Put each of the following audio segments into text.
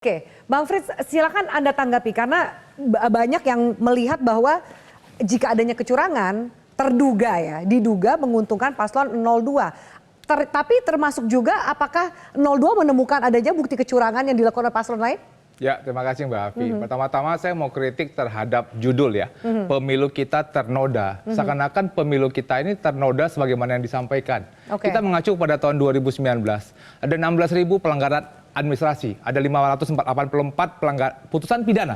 Oke, Bang Frits, silakan Anda tanggapi karena banyak yang melihat bahwa jika adanya kecurangan diduga menguntungkan paslon 02. Tapi termasuk juga apakah 02 menemukan adanya bukti kecurangan yang dilakukan oleh paslon lain? Ya, terima kasih Mbak Afi. Pertama-tama saya mau kritik terhadap judul ya. Pemilu kita ternoda. Seakan-akan pemilu kita ini ternoda sebagaimana yang disampaikan. Kita mengacu pada tahun 2019. Ada 16.000 pelanggaran administrasi, ada 584 putusan pidana,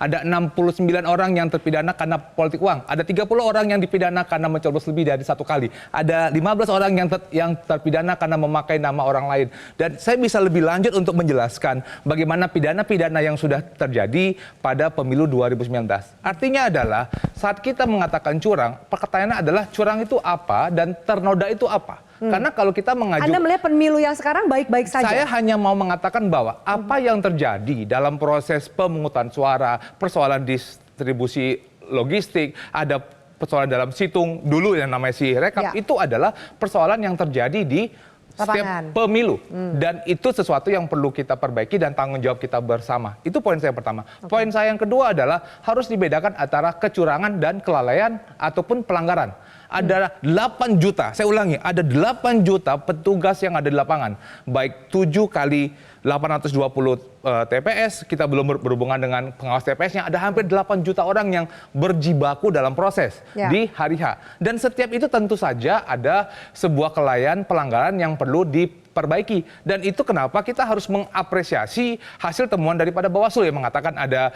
ada 69 orang yang terpidana karena politik uang, ada 30 orang yang dipidana karena mencoblos lebih dari satu kali, ada 15 orang yang terpidana karena memakai nama orang lain. Dan saya bisa lebih lanjut untuk menjelaskan bagaimana pidana-pidana yang sudah terjadi pada pemilu 2019. Artinya adalah saat kita mengatakan curang, pertanyaannya adalah curang itu apa dan ternoda itu apa? Karena kalau kita mengajukan... Anda melihat pemilu yang sekarang baik-baik saja? Saya hanya mau mengatakan bahwa apa yang terjadi dalam proses pemungutan suara, persoalan distribusi logistik, ada persoalan dalam situng dulu yang namanya si rekap, itu adalah persoalan yang terjadi di setiap pemilu. Dan itu sesuatu yang perlu kita perbaiki dan tanggung jawab kita bersama. Itu poin saya yang pertama. Poin saya yang kedua adalah harus dibedakan antara kecurangan dan kelalaian ataupun pelanggaran. Ada 8 juta, saya ulangi, ada 8 juta petugas yang ada di lapangan. Baik 7 kali 820 TPS, kita belum berhubungan dengan pengawas TPS-nya, ada hampir 8 juta orang yang berjibaku dalam proses di hari H. Dan setiap itu tentu saja ada sebuah kelalaian pelanggaran yang perlu diperbaiki. Dan itu kenapa kita harus mengapresiasi hasil temuan daripada Bawaslu yang mengatakan ada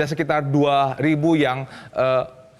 sekitar 2.000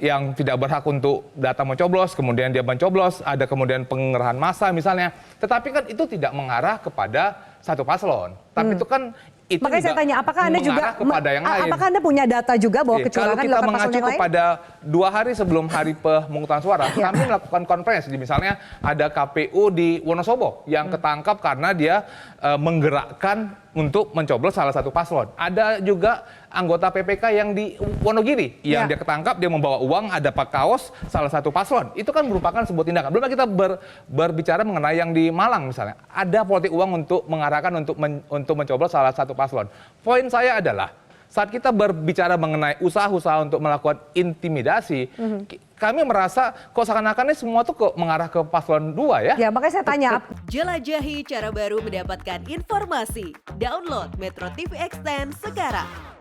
yang tidak berhak untuk data mencoblos, kemudian dia mencoblos, ada kemudian pengerahan massa misalnya. Tetapi kan itu tidak mengarah kepada satu paslon. Tapi itu kan itu makanya saya tanya, apakah Anda juga kepada yang lain. Apakah Anda punya data juga bahwa kecurangan dilakukan paslon yang lain? Kalau kita mengacu kepada 2 hari sebelum hari pemungutan suara, kami melakukan konferensi. Misalnya ada KPU di Wonosobo yang ketangkap karena dia menggerakkan untuk mencoblos salah satu paslon. Ada juga anggota PPK yang di Wonogiri yang dia ketangkap, dia membawa uang, ada pak kaos salah satu paslon. Itu kan merupakan sebuah tindakan. Belum kita berbicara mengenai yang di Malang misalnya. Ada politik uang untuk mengarahkan untuk mencoblos salah satu paslon. Poin saya adalah saat kita berbicara mengenai usaha-usaha untuk melakukan intimidasi, kami merasa kok seakan-akan ini semua tuh kok mengarah ke paslon 2 ya. Ya, makanya saya tanya. Jelajahi cara baru mendapatkan informasi. Download Metro TV Extend sekarang.